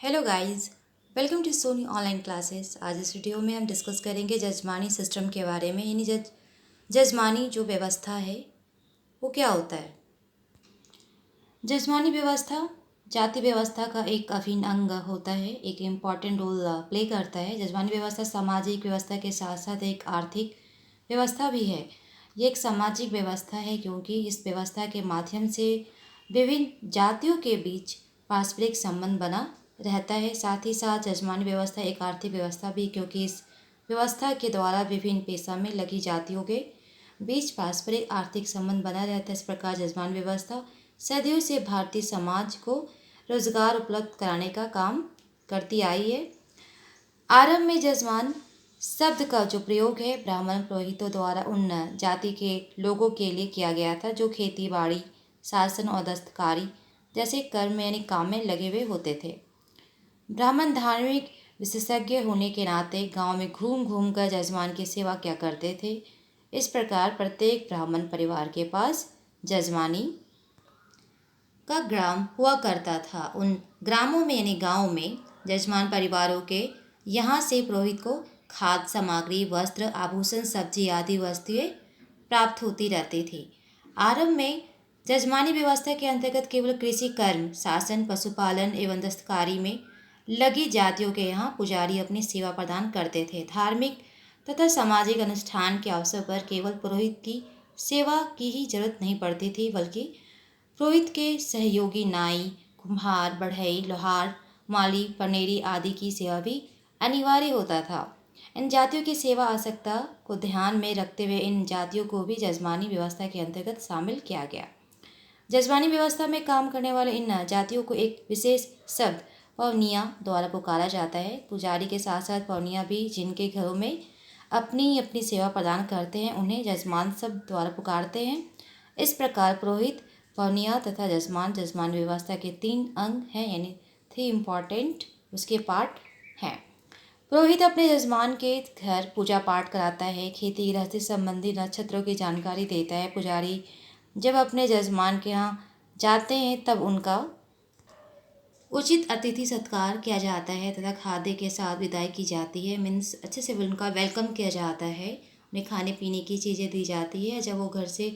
Hello guys, welcome to Soni online classes. आज इस video में हम डिस्कस करेंगे जजमानी सिस्टम के बारे में। यानी जजमानी जो व्यवस्था है वो क्या होता है। जजमानी व्यवस्था जाति व्यवस्था का एक अभिन्न अंग होता है, एक इम्पॉर्टेंट रोल प्ले करता है। जजमानी व्यवस्था सामाजिक व्यवस्था के साथ साथ एक आर्थिक व्यवस्था भी है। ये एक सामाजिक व्यवस्था है क्योंकि इस व्यवस्था के माध्यम से विभिन्न जातियों के बीच पारस्परिक संबंध बना रहता है। साथ ही साथ जजमानी व्यवस्था एक आर्थिक व्यवस्था भी, क्योंकि इस व्यवस्था के द्वारा विभिन्न पेशा में लगी जातियों के बीच पारस्परिक आर्थिक संबंध बना रहता है। इस प्रकार जजमान व्यवस्था सदियों से भारतीय समाज को रोजगार उपलब्ध कराने का काम करती आई है। आरंभ में जजमान शब्द का जो प्रयोग है ब्राह्मण पुरोहितों द्वारा उन जाति के लोगों के लिए किया गया था जो खेती बाड़ी, शासन और दस्तकारी जैसे कर्म यानी काम में लगे हुए होते थे। ब्राह्मण धार्मिक विशेषज्ञ होने के नाते गांव में घूम घूम कर जजमान की सेवा किया करते थे। इस प्रकार प्रत्येक ब्राह्मण परिवार के पास जजमानी का ग्राम हुआ करता था। उन ग्रामों में यानी गांव में जजमान परिवारों के यहाँ से पुरोहित को खाद्य सामग्री, वस्त्र, आभूषण, सब्जी आदि वस्तुएं प्राप्त होती रहती थी। आरंभ में जजमानी व्यवस्था के अंतर्गत केवल कृषि कर्म, शासन, पशुपालन एवं दस्तकारी में लगी जातियों के यहाँ पुजारी अपनी सेवा प्रदान करते थे। धार्मिक तथा सामाजिक अनुष्ठान के अवसर पर केवल पुरोहित की सेवा की ही जरूरत नहीं पड़ती थी, बल्कि पुरोहित के सहयोगी नाई, कुम्हार, बढ़ई, लोहार, माली, पनेरी आदि की सेवा भी अनिवार्य होता था। इन जातियों की सेवा आवश्यकता को ध्यान में रखते हुए इन जातियों को भी जजमानी व्यवस्था के अंतर्गत शामिल किया गया। जजमानी व्यवस्था में काम करने वाले इन जातियों को एक विशेष शब्द पवनिया द्वारा पुकारा जाता है। पुजारी के साथ साथ पवनिया भी जिनके घरों में अपनी अपनी सेवा प्रदान करते हैं उन्हें जजमान शब्द द्वारा पुकारते हैं। इस प्रकार पुरोहित, पवनिया तथा जजमान जजमान व्यवस्था के तीन अंग हैं, यानी 3 इम्पॉर्टेंट उसके पार्ट हैं। पुरोहित अपने जजमान के घर पूजा पाठ कराता है, खेती गृहस्थी संबंधी नक्षत्रों की जानकारी देता है। पुजारी जब अपने जजमान के यहाँ जाते हैं तब उनका उचित अतिथि सत्कार किया जाता है तथा खाद्य के साथ विदाई की जाती है। मीन्स अच्छे से उनका वेलकम किया जाता है, उन्हें खाने पीने की चीज़ें दी जाती है। जब वो घर से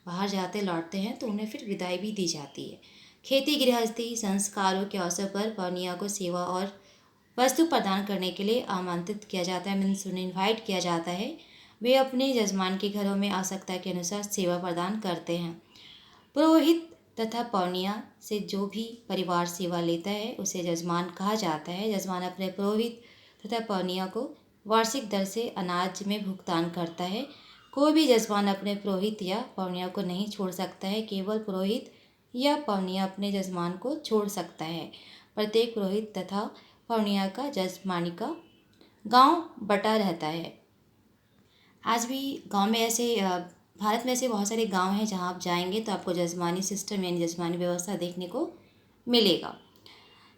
बाहर जाते लौटते हैं तो उन्हें फिर विदाई भी दी जाती है। खेती गृहस्थी संस्कारों के अवसर पर पवनिया को सेवा और वस्तु प्रदान करने के लिए आमंत्रित किया जाता है। मीन्स उन्हें इन्वाइट किया जाता है। वे अपने जजमान के घरों में आवश्यकता के अनुसार सेवा प्रदान करते हैं। पुरोहित तथा पवनिया से जो भी परिवार सेवा लेता है उसे जजमान कहा जाता है। जजमान अपने पुरोहित तथा पवनिया को वार्षिक दर से अनाज में भुगतान करता है। कोई भी जजमान अपने पुरोहित या पवनिया को नहीं छोड़ सकता है, केवल पुरोहित या पवनिया अपने जजमान को छोड़ सकता है। प्रत्येक पुरोहित तथा पवनिया का जजमानी का गांव बटा रहता है। आज भी गांव में ऐसे भारत में ऐसे बहुत सारे गांव हैं जहां आप जाएंगे तो आपको जजमानी सिस्टम यानी जजमानी व्यवस्था देखने को मिलेगा।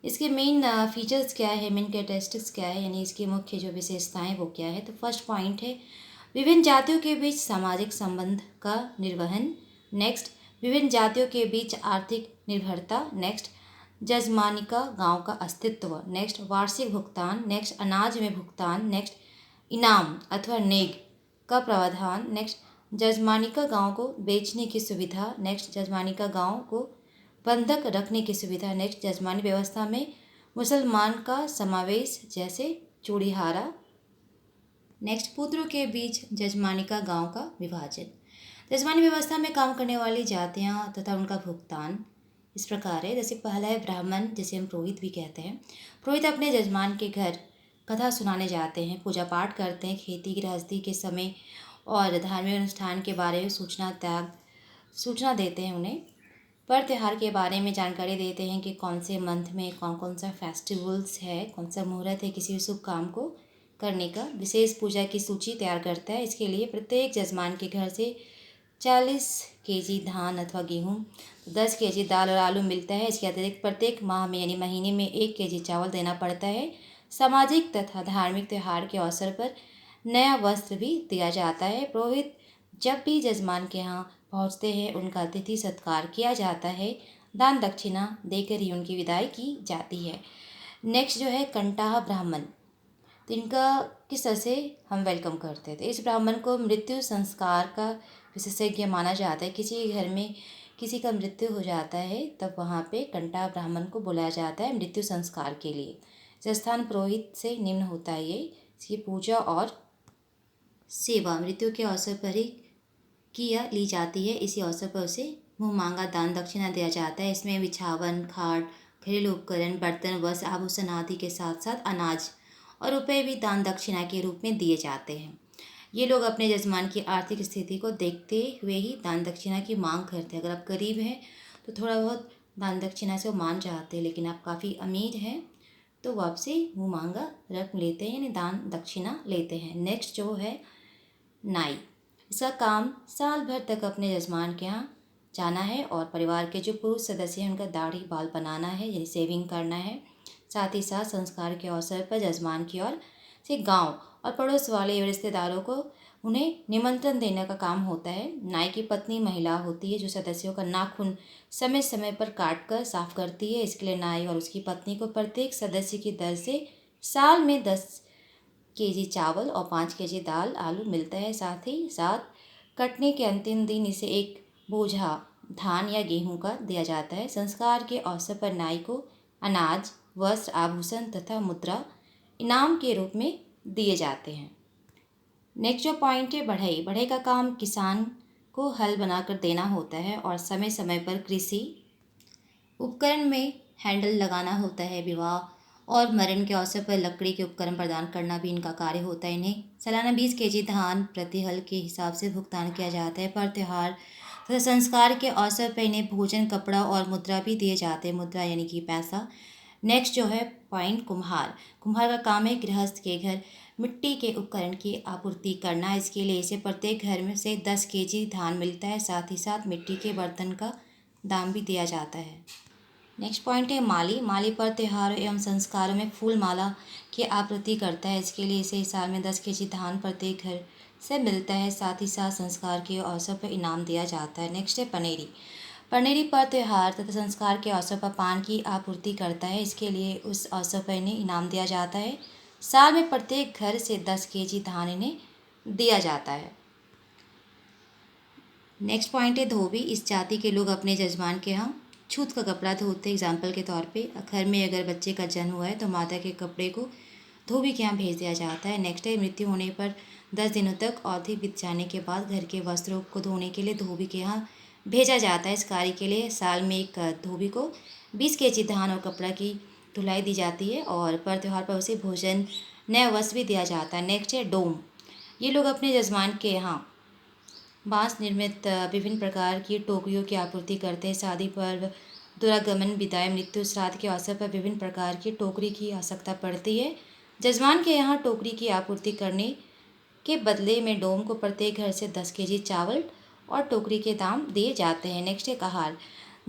इसके मेन फीचर्स क्या है, मेन कैरेक्टरिस्टिक्स क्या है, यानी इसकी मुख्य जो विशेषताएं वो क्या है। तो फर्स्ट पॉइंट है विभिन्न जातियों के बीच सामाजिक संबंध का निर्वहन। नेक्स्ट, विभिन्न जातियों के बीच आर्थिक निर्भरता। नेक्स्ट, जजमानी का गाँव का अस्तित्व। नेक्स्ट, वार्षिक भुगतान। नेक्स्ट, अनाज में भुगतान। नेक्स्ट, इनाम अथवा नेग का प्रावधान। नेक्स्ट, जजमानी का गाँव को बेचने की सुविधा। नेक्स्ट, जजमानी का गाँव को बंधक रखने की सुविधा। नेक्स्ट, जजमानी व्यवस्था में मुसलमान का समावेश जैसे चूड़ीहारा। नेक्स्ट, पुत्रों के बीच जजमानी का गाँव का विभाजन। जजमानी व्यवस्था में काम करने वाली जातियाँ तथा उनका भुगतान इस प्रकार है। जैसे पहला है ब्राह्मण, जिसे हम पुरोहित भी कहते हैं। पुरोहित अपने जजमान के घर कथा सुनाने जाते हैं, पूजा पाठ करते हैं, खेती गृहस्थी के समय और धार्मिक अनुष्ठान के बारे में सूचना देते हैं उन्हें। पर त्यौहार के बारे में जानकारी देते हैं कि कौन से मंथ में कौन कौन सा फेस्टिवल्स है, कौन सा मुहूर्त है किसी भी शुभ काम को करने का। विशेष पूजा की सूची तैयार करता है। इसके लिए प्रत्येक जजमान के घर से 40 केजी धान अथवा गेहूँ, 10 केजी दाल और आलू मिलता है। इसके अतिरिक्त प्रत्येक माह में यानी महीने में 1 केजी चावल देना पड़ता है। सामाजिक तथा धार्मिक त्यौहार के अवसर पर नया वस्त्र भी दिया जाता है। पुरोहित जब भी जजमान के यहाँ पहुँचते हैं उनका अतिथि सत्कार किया जाता है। दान दक्षिणा देकर ही उनकी विदाई की जाती है। नेक्स्ट जो है कंटाह ब्राह्मण, तो इनका किस तरह से हम वेलकम करते थे। इस ब्राह्मण को मृत्यु संस्कार का विशेषज्ञ माना जाता है। किसी घर में किसी का मृत्यु हो जाता है तब वहाँ पे कंटाह ब्राह्मण को बुलाया जाता है मृत्यु संस्कार के लिए। राजस्थान पुरोहित से निम्न होता है ये, इसकी पूजा और सेवा मृत्यु के अवसर पर ही किया ली जाती है। इसी अवसर पर उसे मुँह मांगा दान दक्षिणा दिया जाता है। इसमें बिछावन, खाट, घरेलू उपकरण, बर्तन, वस्त्र, आभूषण आदि के साथ साथ अनाज और रुपए भी दान दक्षिणा के रूप में दिए जाते हैं। ये लोग अपने जजमान की आर्थिक स्थिति को देखते हुए ही दान दक्षिणा की मांग करते हैं। अगर आप गरीब हैं तो थोड़ा बहुत दान दक्षिणा से वो मान जाते हैं, लेकिन आप काफ़ी अमीर हैं तो वो आपसे मुँह मांगा रकम लेते हैं, यानी दान दक्षिणा लेते हैं। नेक्स्ट जो है नाई, इसका काम साल भर तक अपने जजमान के यहाँ जाना है और परिवार के जो पुरुष सदस्य हैं उनका दाढ़ी बाल बनाना है, यानी सेविंग करना है। साथ ही साथ संस्कार के अवसर पर जजमान की ओर से गांव और पड़ोस वाले रिश्तेदारों को उन्हें निमंत्रण देने का काम होता है। नाई की पत्नी महिला होती है जो सदस्यों का नाखून समय समय पर काट कर साफ करती है। इसके लिए नाई और उसकी पत्नी को प्रत्येक सदस्य की दर से साल में 10 केजी चावल और 5 केजी दाल आलू मिलता है। साथ ही साथ कटने के अंतिम दिन इसे एक बोझा धान या गेहूं का दिया जाता है। संस्कार के अवसर पर नाई को अनाज, वस्त्र, आभूषण तथा मुद्रा इनाम के रूप में दिए जाते हैं। नेक्स्ट जो पॉइंट है बढ़ई, बढ़ई का काम किसान को हल बनाकर देना होता है और समय समय पर कृषि उपकरण में हैंडल लगाना होता है। विवाह और मरण के अवसर पर लकड़ी के उपकरण प्रदान करना भी इनका कार्य होता है। इन्हें सालाना 20 केजी धान प्रति हल के हिसाब से भुगतान किया जाता है। पर त्यौहार तथा संस्कार के अवसर पर इन्हें भोजन, कपड़ा और मुद्रा भी दिए जाते हैं। मुद्रा यानी कि पैसा। नेक्स्ट जो है पॉइंट कुम्हार, कुम्हार का काम है गृहस्थ के घर मिट्टी के उपकरण की आपूर्ति करना। इसके लिए इसे प्रत्येक घर में से 10 केजी धान मिलता है। साथ ही साथ मिट्टी के बर्तन का दाम भी दिया जाता है। नेक्स्ट पॉइंट है माली, माली पर त्योहारों एवं संस्कारों में फूल माला की आपूर्ति करता है। इसके लिए इसे साल में 10 केजी धान प्रत्येक घर से मिलता है। साथ ही साथ संस्कार के अवसर पर इनाम दिया जाता है। नेक्स्ट है पनेरी, पनेरी पर त्योहार तथा संस्कार के अवसर पर पान की आपूर्ति करता है। इसके लिए उस अवसर पर इन्हें इनाम दिया जाता है। साल में प्रत्येक घर से 10 केजी धान इन्हें दिया जाता है। नेक्स्ट पॉइंट है धोबी, इस जाति के लोग अपने जजमान के यहाँ छूत का कपड़ा धोते। एग्जाम्पल के तौर पे घर में अगर बच्चे का जन्म हुआ है तो माता के कपड़े को धोबी के यहाँ भेज दिया जाता है। नेक्स्ट है मृत्यु होने पर 10 दिनों तक अवधि बीत जाने के बाद घर के वस्त्रों को धोने के लिए धोबी के यहाँ भेजा जाता है। इस कार्य के लिए साल में एक धोबी को 20 केजी धान और कपड़ा की धुलाई दी जाती है और पर त्यौहार पर उसे भोजन, नया वस्त्र भी दिया जाता है। नेक्स्ट है डोम, ये लोग अपने जजमान के यहाँ बांस निर्मित विभिन्न प्रकार की टोकरियों की आपूर्ति करते हैं। शादी, पर्व, दुरागमन, विदाई, मृत्यु, श्राद्ध के अवसर पर विभिन्न प्रकार की टोकरी की आवश्यकता पड़ती है। जजमान के यहाँ टोकरी की आपूर्ति करने के बदले में डोम को प्रत्येक घर से 10 केजी चावल और टोकरी के दाम दिए जाते हैं। नेक्स्ट है कहार,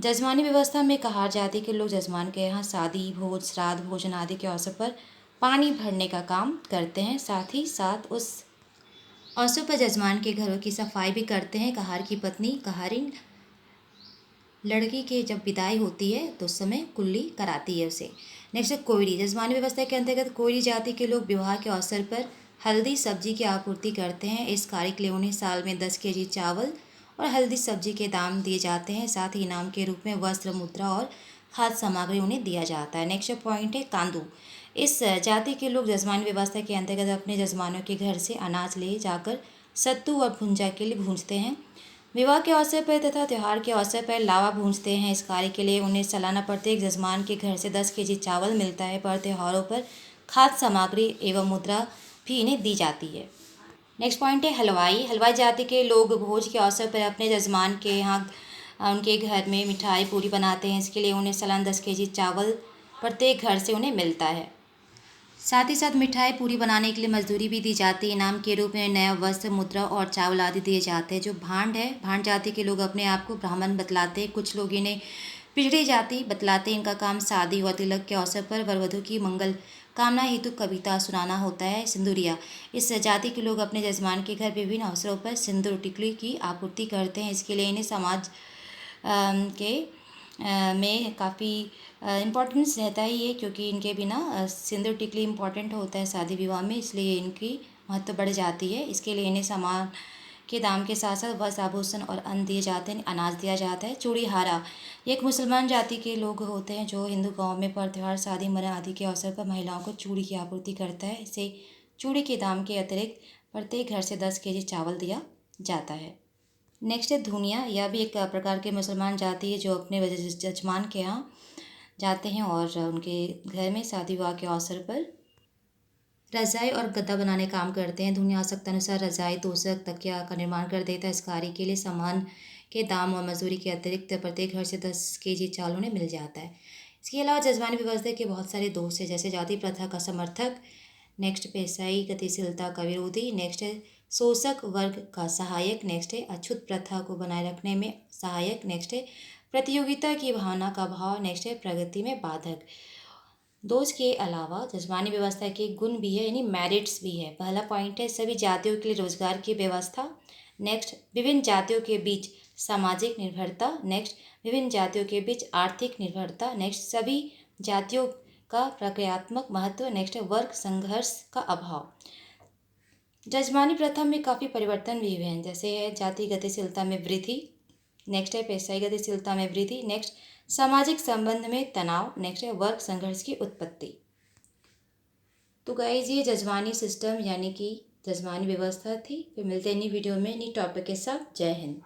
जजमानी व्यवस्था में कहार जाति के लोग जजमान के यहाँ शादी, भोज, श्राद्ध, भोजन आदि के अवसर पर पानी भरने का काम करते हैं। साथ ही साथ उस अवसर पर जजमान के घरों की सफाई भी करते हैं। कहार की पत्नी कहारिन लड़की के जब विदाई होती है तो उस समय कुल्ली कराती है उसे। नेक्स्ट है कोयरी, जजमानी व्यवस्था के अंतर्गत कोयरी जाति के लोग विवाह के अवसर पर हल्दी सब्जी की आपूर्ति करते हैं। इस कार्य के लिए उन्हें साल में 10 केजी चावल और हल्दी सब्जी के दाम दिए जाते हैं। साथ ही इनाम के रूप में वस्त्र, मुद्रा और खाद्य सामग्री उन्हें दिया जाता है। नेक्स्ट पॉइंट है कांदू, इस जाति के लोग जजमानी व्यवस्था के अंतर्गत अपने जजमानों के घर से अनाज ले जाकर सत्तू और भुंजा के लिए भूंजते हैं। विवाह के अवसर पर तथा त्यौहार के अवसर पर लावा भूंजते हैं। इस कार्य के लिए उन्हें सालाना प्रत्येक जजमान के घर से 10 केजी चावल मिलता है। पर त्योहारों पर खाद्य सामग्री एवं मुद्रा भी इन्हें दी जाती है। नेक्स्ट पॉइंट है हलवाई, हलवाई जाति के लोग भोज के अवसर पर अपने जजमान के यहाँ उनके घर में मिठाई पूरी बनाते हैं। इसके लिए उन्हें सालाना 10 केजी चावल प्रत्येक घर से उन्हें मिलता है। साथ ही साथ मिठाई पूरी बनाने के लिए मजदूरी भी दी जाती है। इनाम के रूप में नया वस्त्र, मुद्रा और चावल आदि दिए जाते हैं। जो भांड है, भांड जाति के लोग अपने आप को ब्राह्मण बतलाते हैं। कुछ लोग इन्हें पिछड़ी जाति बतलाते हैं। इनका काम शादी और तिलक के अवसर पर वर वधू की मंगल कामना हेतु कविता सुनाना होता है। सिंदूरिया, इस जाति के लोग अपने जजमान के घर विभिन्न अवसरों पर सिंदूर टिकली की आपूर्ति करते हैं। इसके लिए इन्हें समाज के में काफ़ी इम्पोर्टेंस रहता ही है, क्योंकि इनके बिना सिंदूर टिकली इम्पोर्टेंट होता है शादी विवाह में, इसलिए इनकी महत्व बढ़ जाती है। इसके लिए इन्हें सामान के दाम के साथ साथ वस्त्र आभूषण और अन्न दिए जाते हैं, अनाज दिया जाता है। चूड़ी हारा, ये एक मुसलमान जाति के लोग होते हैं जो हिंदू गाँव में पर त्योहार, शादी, मरण आदि के अवसर पर महिलाओं को चूड़ी की आपूर्ति करता है। इसे चूड़ी के दाम के अतिरिक्त प्रत्येक घर से 10 केजी चावल दिया जाता है। नेक्स्ट है धुनिया, यह भी एक प्रकार के मुसलमान जाति है जो अपने जजमान के यहाँ जाते हैं और उनके घर में शादी विवाह के अवसर पर रजाई और गद्दा बनाने काम करते हैं। दुनिया आवश्यकता अनुसार रजाई, तोशक, तकिया का निर्माण कर देता है। इस कार्य के लिए सामान के दाम और मजदूरी के अतिरिक्त प्रत्येक घर से 10 केजी चावल उन्हें मिल जाता है। इसके अलावा जजमानी व्यवस्था के बहुत सारे दोष है, जैसे जाति प्रथा का समर्थक, नेक्स्ट पेशाई गतिशीलता का विरोधी, नेक्स्ट है शोषक वर्ग का सहायक, नेक्स्ट है अछूत प्रथा को बनाए रखने में सहायक, नेक्स्ट है प्रतियोगिता की भावना का भाव, नेक्स्ट है प्रगति में बाधक। दोष के अलावा जजमानी व्यवस्था के गुण भी है, यानी मेरिट्स भी है। पहला पॉइंट है सभी जातियों के लिए रोजगार की व्यवस्था, नेक्स्ट विभिन्न जातियों के बीच सामाजिक निर्भरता, नेक्स्ट विभिन्न जातियों के बीच आर्थिक निर्भरता, नेक्स्ट सभी जातियों का प्रक्रियात्मक महत्व, नेक्स्ट है वर्ग संघर्ष का अभाव। जजमानी प्रथा में काफ़ी परिवर्तन भी हुए हैं, जैसे है जाति गतिशीलता में वृद्धि, नेक्स्ट है पेशाई गतिशीलता में वृद्धि, नेक्स्ट सामाजिक संबंध में तनाव, नेक्स्ट है वर्ग संघर्ष की उत्पत्ति। तो गाइज ये जजमानी सिस्टम यानी कि जजमानी व्यवस्था थी। फिर मिलते हैं नई वीडियो में नई टॉपिक के साथ। जय हिंद।